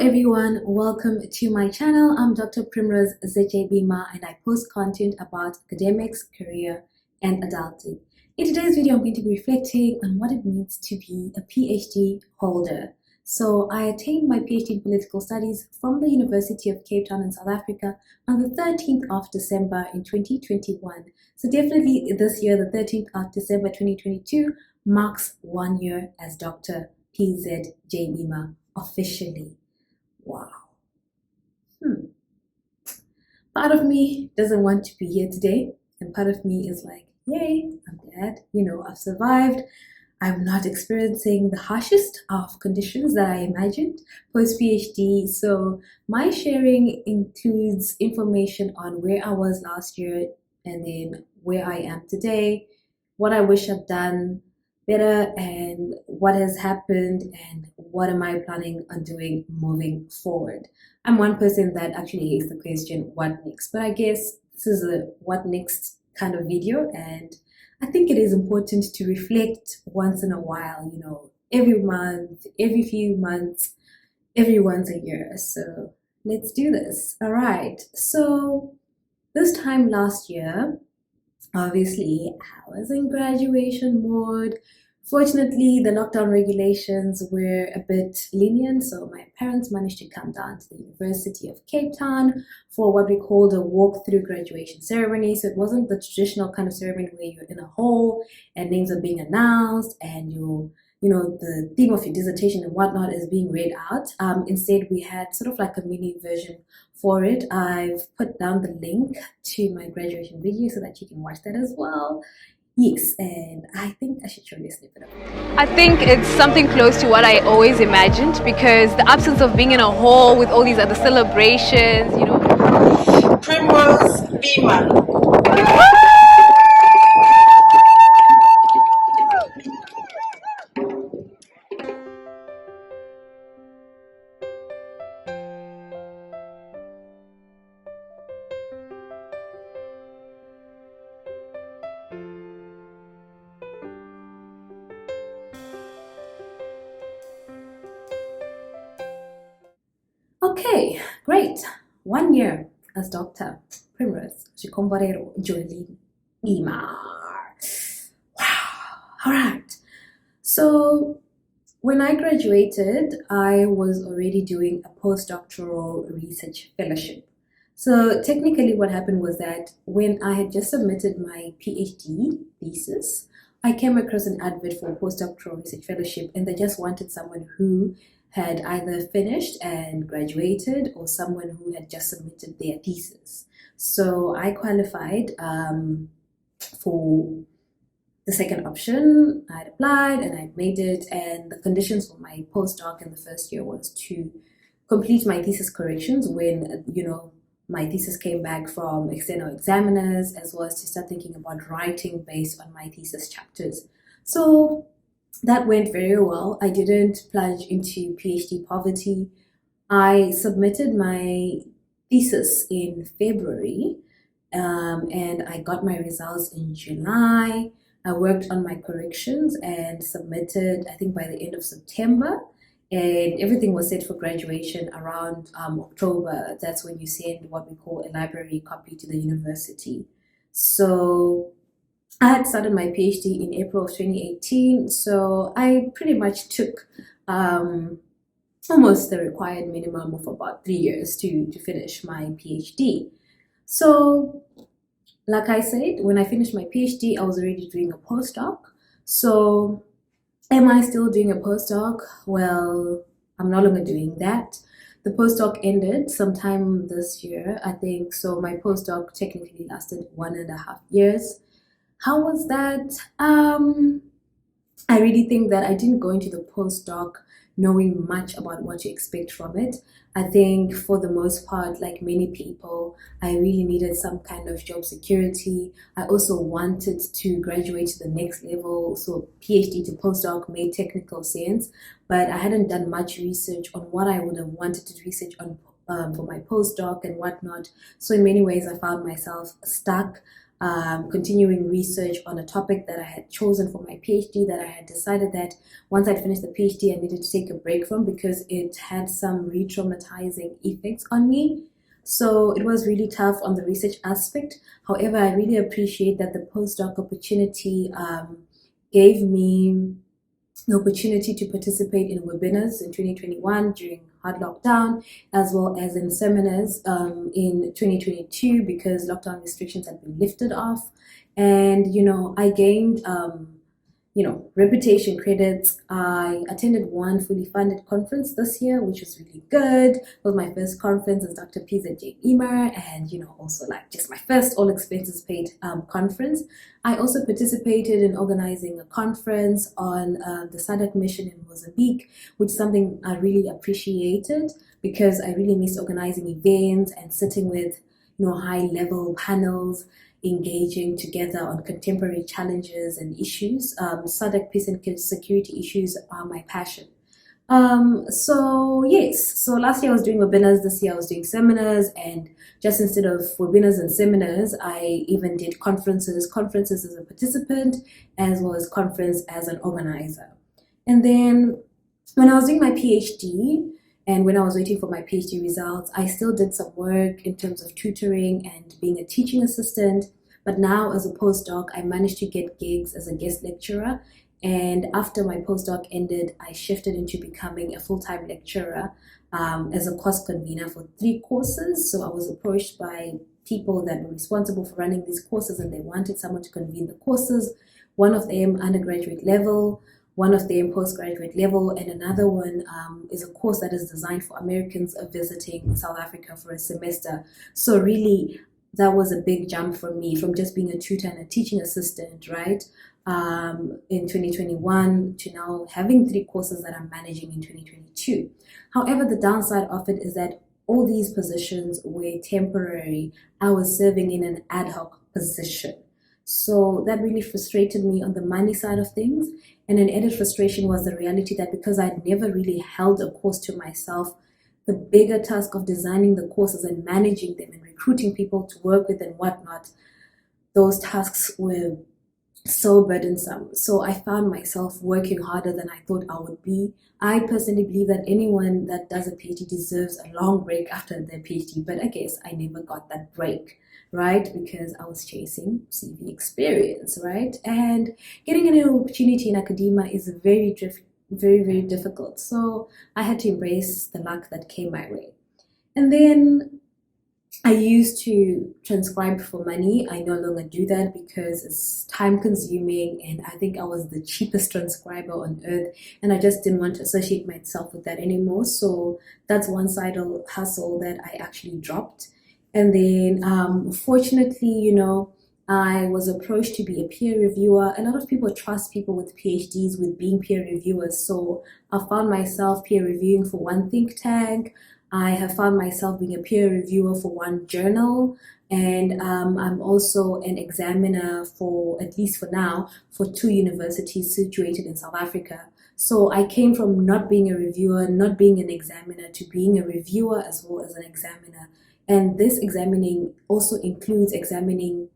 everyone, welcome to my channel. I'm Dr. Primrose Z.J Bimha and I post content about academics, career and adulting. In today's video, I'm going to be reflecting on what it means to be a PhD holder. So I attained my PhD in political studies from the University of Cape Town in South Africa on the 13th of December in 2021. So definitely this year, the 13th of December 2022, marks 1 year as Dr. PZJ Bimha officially. Wow. Part of me doesn't want to be here today, and part of me is like, yay, I'm glad, I've survived. I'm not experiencing the harshest of conditions that I imagined post-PhD. So my sharing includes information on where I was last year and then where I am today, what I wish I'd done better, and what has happened, and what am I planning on doing moving forward. I'm one person that actually hates the question, what next? But I guess this is a what next kind of video, and I think it is important to reflect once in a while, every month, every few months, every once a year. So let's do this. All right. So this time last year, obviously, I was in graduation mode. Fortunately, the lockdown regulations were a bit lenient, so my parents managed to come down to the University of Cape Town for what we called a walk-through graduation ceremony. So it wasn't the traditional kind of ceremony where you're in a hall and names are being announced and the theme of your dissertation and whatnot is being read out. Instead, we had sort of like a mini version for it. I've put down the link to my graduation video so that you can watch that as well. Yes, and I think I should show you a snippet of it. I think it's something close to what I always imagined, because the absence of being in a hall with all these other celebrations, Primrose Bimha. Okay, great. 1 year as Dr. Primrose Z.J Bimha. Wow. All right. So when I graduated, I was already doing a postdoctoral research fellowship. So technically what happened was that when I had just submitted my PhD thesis, I came across an advert for a postdoctoral research fellowship, and they just wanted someone who had either finished and graduated or someone who had just submitted their thesis. So I qualified for the second option. I'd applied and I'd made it, and the conditions for my postdoc in the first year was to complete my thesis corrections when, my thesis came back from external examiners, as well as to start thinking about writing based on my thesis chapters. So that went very well. I didn't plunge into PhD poverty. I submitted my thesis in February, and I got my results in July. I worked on my corrections and submitted, I think, by the end of September, and everything was set for graduation around October. That's when you send what we call a library copy to the university. So I had started my PhD in April of 2018, so I pretty much took almost the required minimum of about 3 years to finish my PhD. So like I said, when I finished my PhD, I was already doing a postdoc. So am I still doing a postdoc? Well, I'm no longer doing that. The postdoc ended sometime this year, I think. So my postdoc technically lasted 1.5 years. How was that? I really think that I didn't go into the postdoc knowing much about what to expect from it. I think for the most part, like many people, I really needed some kind of job security. I also wanted to graduate to the next level, so PhD to postdoc made technical sense, but I hadn't done much research on what I would have wanted to research on for my postdoc and whatnot. So in many ways, I found myself stuck. continuing research on a topic that I had chosen for my PhD, that I had decided that once I'd finished the PhD, I needed to take a break from because it had some re-traumatizing effects on me. So it was really tough on the research aspect. However, I really appreciate that the postdoc opportunity gave me the opportunity to participate in webinars in 2021 during hard lockdown, as well as in seminars in 2022 because lockdown restrictions had been lifted off. And, I gained reputation credits. I attended one fully funded conference this year, which was really good. It was my first conference as Dr. Z.J Bimha, and also like just my first all expenses paid conference. I also participated in organizing a conference on the SADC mission in Mozambique, which is something I really appreciated because I really missed organizing events and sitting with high level panels, engaging together on contemporary challenges and issues. SADC peace and security issues are my passion. So last year I was doing webinars, this year I was doing seminars, and just instead of webinars and seminars, I even did conferences as a participant, as well as conference as an organizer. And then when I was doing my PhD, and when I was waiting for my PhD results, I still did some work in terms of tutoring and being a teaching assistant. But now as a postdoc, I managed to get gigs as a guest lecturer. And after my postdoc ended, I shifted into becoming a full-time lecturer as a course convener for 3 courses. So I was approached by people that were responsible for running these courses, and they wanted someone to convene the courses. One of them undergraduate level, one of them postgraduate level, and another one is a course that is designed for Americans visiting South Africa for a semester. So really, that was a big jump for me from just being a tutor and a teaching assistant, right, in 2021 to now having 3 courses that I'm managing in 2022. However, the downside of it is that all these positions were temporary. I was serving in an ad hoc position. So that really frustrated me on the money side of things. And an added frustration was the reality that because I'd never really held a course to myself, the bigger task of designing the courses and managing them and recruiting people to work with and whatnot, those tasks were so burdensome. So I found myself working harder than I thought I would be. I personally believe that anyone that does a PhD deserves a long break after their PhD, but I guess I never got that break, right? Because I was chasing CV experience, right? And getting an opportunity in academia is very, very difficult. So I had to embrace the luck that came my way. And then I used to transcribe for money. I no longer do that because it's time consuming, and I think I was the cheapest transcriber on earth, and I just didn't want to associate myself with that anymore. So that's one side of hustle that I actually dropped. And then fortunately, I was approached to be a peer reviewer. A lot of people trust people with PhDs with being peer reviewers. So I found myself peer reviewing for one think tank. I have found myself being a peer reviewer for one journal, and I'm also an examiner for, at least for now, for 2 universities situated in South Africa. So I came from not being a reviewer, not being an examiner, to being a reviewer as well as an examiner. And this examining also includes examining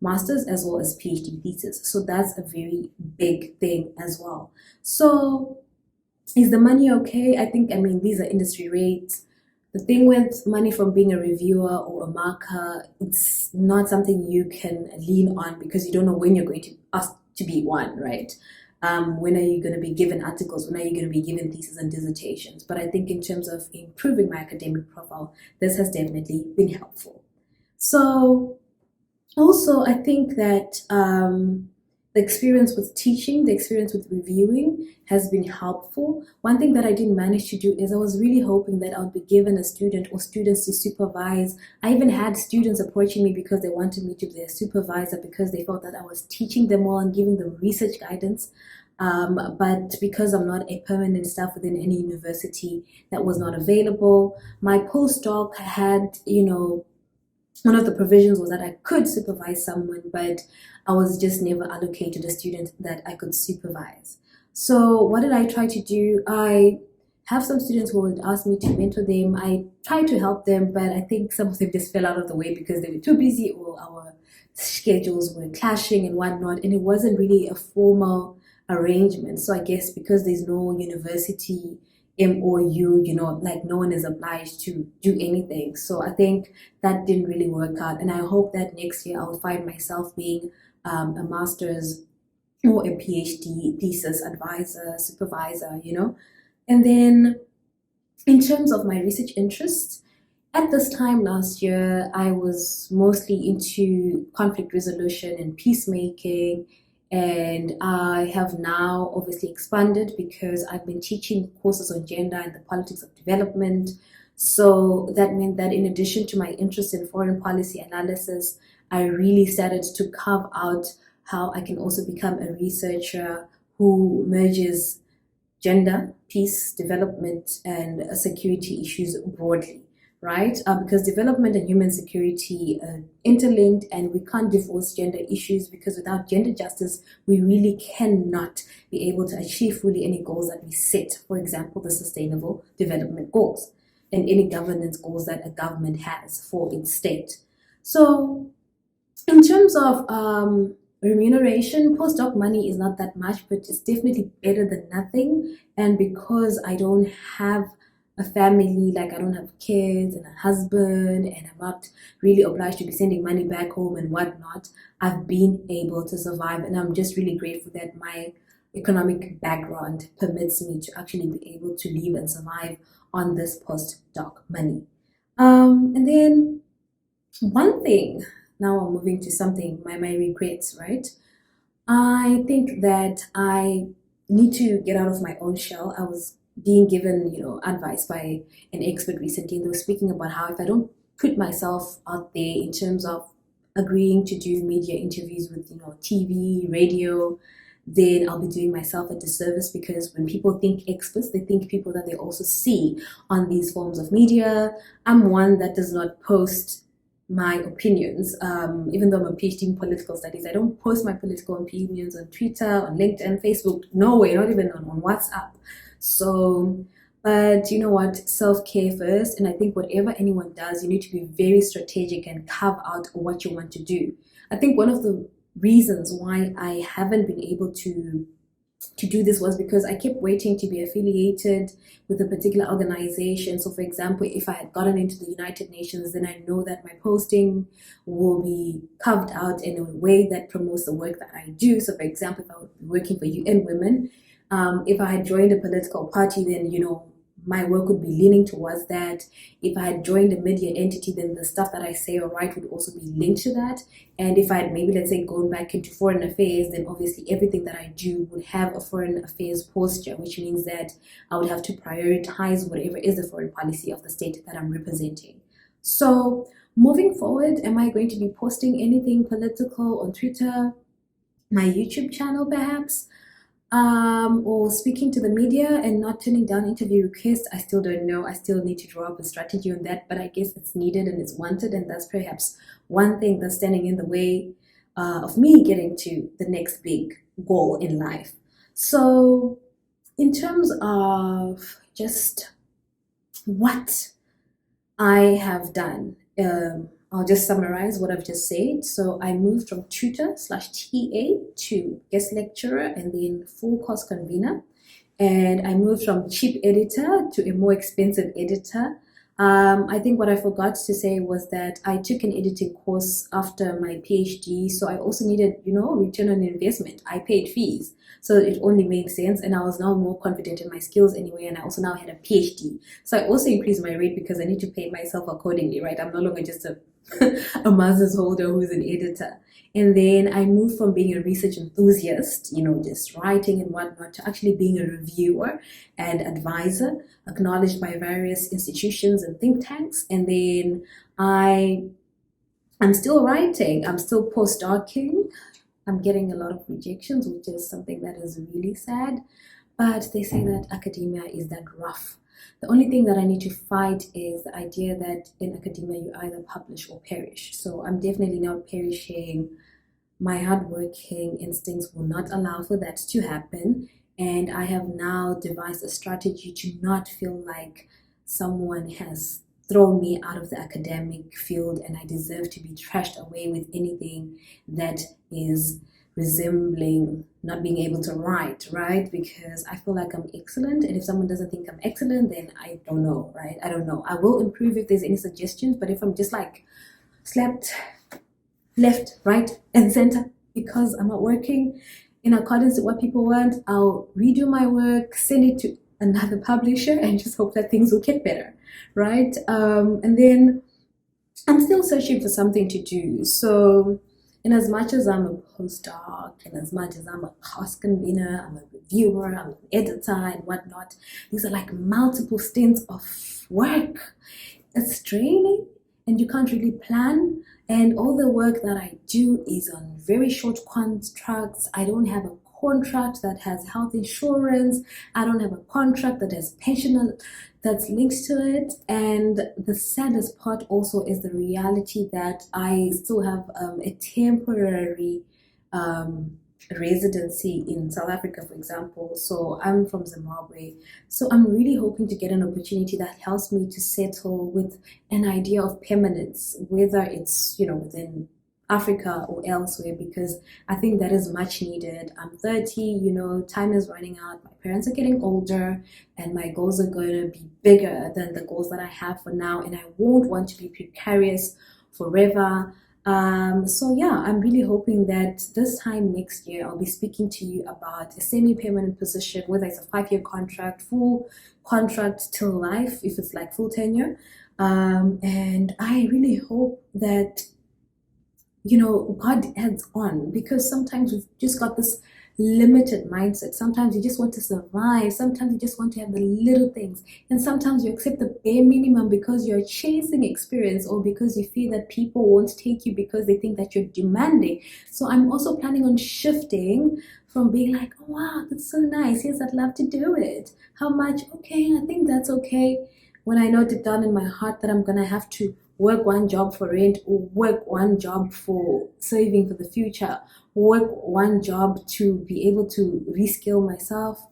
master's as well as PhD thesis. So that's a very big thing as well. So is the money okay? These are industry rates. The thing with money from being a reviewer or a marker, it's not something you can lean on because you don't know when you're going to ask to be one, right? When are you going to be given articles? When are you going to be given theses and dissertations? But I think in terms of improving my academic profile, this has definitely been helpful. So also, I think that the experience with teaching, the experience with reviewing has been helpful. One thing that I didn't manage to do is I was really hoping that I would be given a student or students to supervise. I even had students approaching me because they wanted me to be their supervisor because they felt that I was teaching them well and giving them research guidance. But because I'm not a permanent staff within any university, that was not available. My postdoc had, one of the provisions was that I could supervise someone, but I was just never allocated a student that I could supervise. So what did I try to do? I have some students who would ask me to mentor them. I tried to help them, but I think some of them just fell out of the way because they were too busy or our schedules were clashing and whatnot, and it wasn't really a formal arrangement. So I guess because there's no university MOU, like no one is obliged to do anything. So I think that didn't really work out, and I hope that next year I'll find myself being a master's or a PhD thesis advisor, supervisor, And then in terms of my research interests, at this time last year, I was mostly into conflict resolution and peacemaking. And I have now obviously expanded because I've been teaching courses on gender and the politics of development. So that meant that in addition to my interest in foreign policy analysis, I really started to carve out how I can also become a researcher who merges gender, peace, development, and security issues broadly, right? Because development and human security are interlinked, and we can't divorce gender issues, because without gender justice, we really cannot be able to achieve fully any goals that we set. For example, the Sustainable Development Goals and any governance goals that a government has for its state. So in terms of remuneration, postdoc money is not that much, but it's definitely better than nothing. And because I don't have a family, like I don't have kids and a husband, and I'm not really obliged to be sending money back home and whatnot, I've been able to survive. And I'm just really grateful that my economic background permits me to actually be able to live and survive on this postdoc money. And then one thing, now I'm moving to something, my regrets, right? I think that I need to get out of my own shell. I was being given, advice by an expert recently, and they were speaking about how if I don't put myself out there in terms of agreeing to do media interviews with, TV, radio, then I'll be doing myself a disservice, because when people think experts, they think people that they also see on these forms of media. I'm one that does not post my opinions, even though I'm a PhD in political studies. I don't post my political opinions on Twitter, on LinkedIn, Facebook, no way, not even on WhatsApp. So, but you know what, self-care first. And I think whatever anyone does, you need to be very strategic and carve out what you want to do. I think one of the reasons why I haven't been able to do this was because I kept waiting to be affiliated with a particular organization. So for example, if I had gotten into the United Nations, then I know that my posting will be carved out in a way that promotes the work that I do. So for example, if I would be working for UN Women, if I had joined a political party, then my work would be leaning towards that. If I had joined a media entity, then the stuff that I say or write would also be linked to that. And if I had maybe, let's say, gone back into foreign affairs, then obviously everything that I do would have a foreign affairs posture, which means that I would have to prioritize whatever is the foreign policy of the state that I'm representing. So moving forward, am I going to be posting anything political on Twitter, my YouTube channel perhaps? Or speaking to the media and not turning down interview requests? I still don't know. I still need to draw up a strategy on that, but I guess it's needed and it's wanted, and that's perhaps one thing that's standing in the way of me getting to the next big goal in life. So in terms of just what I have done, I'll just summarize what I've just said. So I moved from tutor/TA to guest lecturer and then full course convener. And I moved from cheap editor to a more expensive editor. I think what I forgot to say was that I took an editing course after my PhD. So I also needed, return on investment. I paid fees. So it only made sense. And I was now more confident in my skills anyway. And I also now had a PhD. So I also increased my rate because I need to pay myself accordingly, right? I'm no longer just a master's holder who's an editor. And then I moved from being a research enthusiast, just writing and whatnot, to actually being a reviewer and advisor, acknowledged by various institutions and think tanks. And then I'm still writing, I'm still postdocing. I'm getting a lot of rejections, which is something that is really sad. But they say that academia is that rough. The only thing that I need to fight is the idea that in academia you either publish or perish. So I'm definitely not perishing. My hardworking instincts will not allow for that to happen. And I have now devised a strategy to not feel like someone has thrown me out of the academic field and I deserve to be trashed away with anything that is resembling not being able to write, right? Because I feel like I'm excellent, and if someone doesn't think I'm excellent, then I don't know, right? I don't know. I will improve if there's any suggestions, but if I'm just like slapped left, right, and center because I'm not working in accordance with what people want, I'll redo my work, send it to another publisher, and just hope that things will get better, right? And then I'm still searching for something to do. So, in as much as I'm a postdoc, and as much as I'm a cost convener, I'm a reviewer, I'm an editor, and whatnot, these are like multiple stints of work. It's draining, and you can't really plan. And all the work that I do is on very short contracts. I don't have a contract that has health insurance. I don't have a contract that has pension that's linked to it. And the saddest part also is the reality that I still have a temporary residency in South Africa, for example. So I'm from Zimbabwe. So I'm really hoping to get an opportunity that helps me to settle with an idea of permanence, whether it's, within Africa or elsewhere, because I think that is much needed. I'm 30, time is running out. My parents are getting older, and my goals are going to be bigger than the goals that I have for now. And I won't want to be precarious forever. So yeah, I'm really hoping that this time next year I'll be speaking to you about a semi-permanent position, whether it's a 5-year contract, full contract till life, if it's like full tenure. And I really hope that God adds on, because sometimes we've just got this limited mindset. Sometimes you just want to survive. Sometimes you just want to have the little things. And sometimes you accept the bare minimum because you're chasing experience, or because you feel that people won't take you because they think that you're demanding. So I'm also planning on shifting from being like, oh, wow, that's so nice. Yes, I'd love to do it. How much? Okay, I think that's okay. When I know deep down in my heart that I'm going to have to work one job for rent, or work one job for saving for the future, work one job to be able to reskill myself,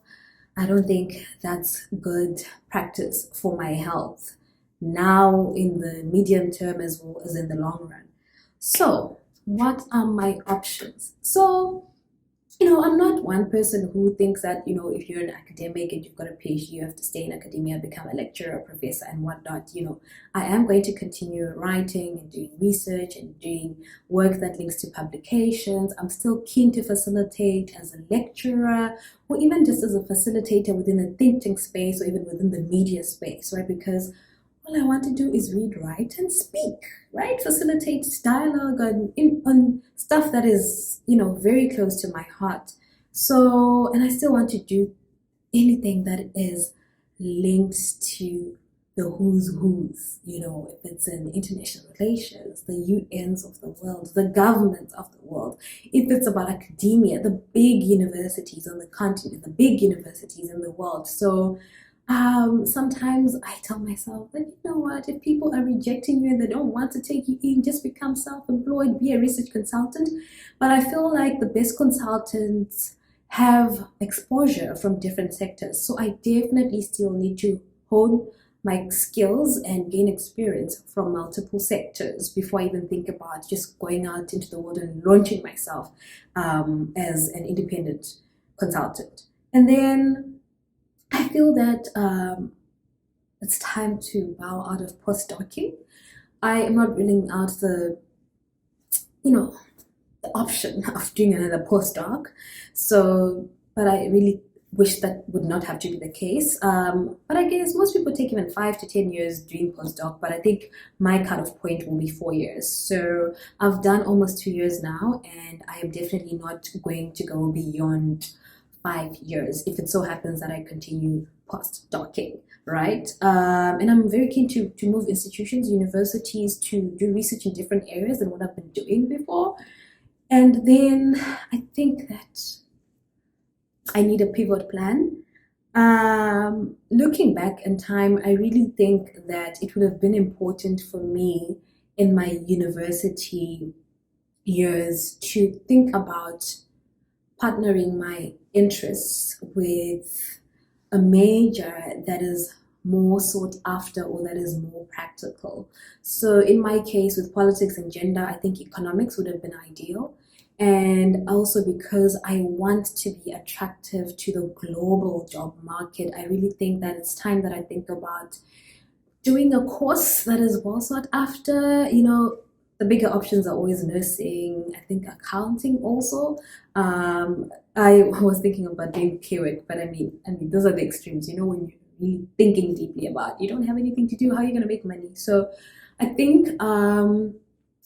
I don't think that's good practice for my health now, in the medium term as well as in the long run. So what are my options? So I'm not one person who thinks that, if you're an academic and you've got a PhD, you have to stay in academia, become a lecturer, professor, and whatnot. I am going to continue writing and doing research and doing work that links to publications. I'm still keen to facilitate as a lecturer, or even just as a facilitator within the think tank space, or even within the media space, right? Because all I want to do is read, write, and speak, right? Facilitate dialogue on stuff that is, very close to my heart. So, and I still want to do anything that is linked to the who's, if it's in international relations, the UNs of the world, the governments of the world, if it's about academia, the big universities on the continent, the big universities in the world. So, sometimes I tell myself, but you know what, if people are rejecting you and they don't want to take you in, just become self-employed, be a research consultant. But I feel like the best consultants have exposure from different sectors, so I definitely still need to hone my skills and gain experience from multiple sectors before I even think about just going out into the world and launching myself as an independent consultant. And then I feel that it's time to bow out of postdocing. I am not ruling out the option of doing another postdoc. So, but I really wish that would not have to be the case. But I guess most people take even 5 to 10 years doing postdoc, but I think my cutoff point will be 4 years. So I've done almost 2 years now, and I am definitely not going to go beyond 5 years if it so happens that I continue postdocing, right? And I'm very keen to move institutions, universities, to do research in different areas than what I've been doing before. And then I think that I need a pivot plan. Looking back in time, I really think that it would have been important for me in my university years to think about partnering my interests with a major that is more sought after or that is more practical. So in my case with politics and gender, I think economics would have been ideal. And also because I want to be attractive to the global job market, I really think that it's time that I think about doing a course that is well sought after. The bigger options are always nursing, I think accounting also. I was thinking about doing PWIC, but I mean, those are the extremes. When you're really thinking deeply about you don't have anything to do, how are you going to make money? So I think I'm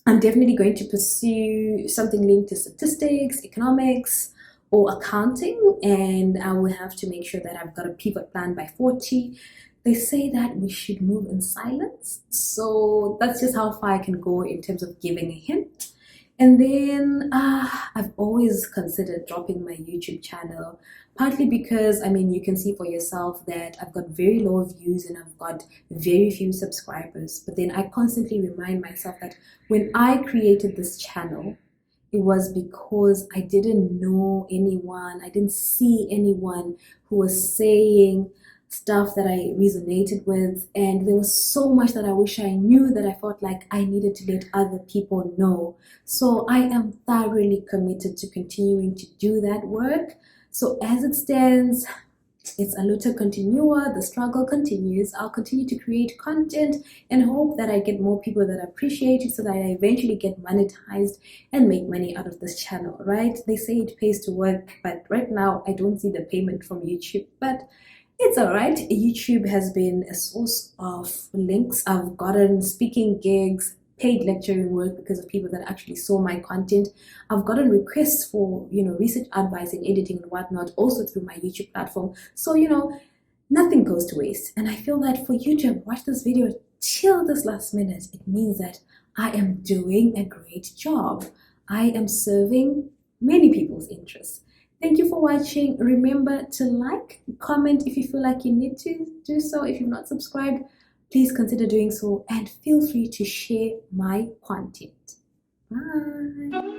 definitely going to pursue something linked to statistics, economics, or accounting, and I will have to make sure that I've got a pivot plan by 40. They say that we should move in silence, so that's just how far I can go in terms of giving a hint. And then I've always considered dropping my YouTube channel, partly because you can see for yourself that I've got very low views and I've got very few subscribers. But then I constantly remind myself that when I created this channel, it was because I didn't know anyone, I didn't see anyone who was saying stuff that I resonated with, and there was so much that I wish I knew that I felt like I needed to let other people know. So I am thoroughly committed to continuing to do that work. So as it stands, it's a luta continua, the struggle continues. I'll continue to create content and hope that I get more people that appreciate it so that I eventually get monetized and make money out of this channel, right? They say it pays to work, but right now I don't see the payment from YouTube, but it's all right. YouTube has been a source of links. I've gotten speaking gigs, paid lecturing work because of people that actually saw my content. I've gotten requests for, research advice and editing and whatnot, also through my YouTube platform. So, nothing goes to waste. And I feel that for you to watch this video till this last minute, it means that I am doing a great job. I am serving many people's interests. Thank you for watching. Remember to like, comment if you feel like you need to do so. If you've not subscribed, please consider doing so, and feel free to share my content. Bye.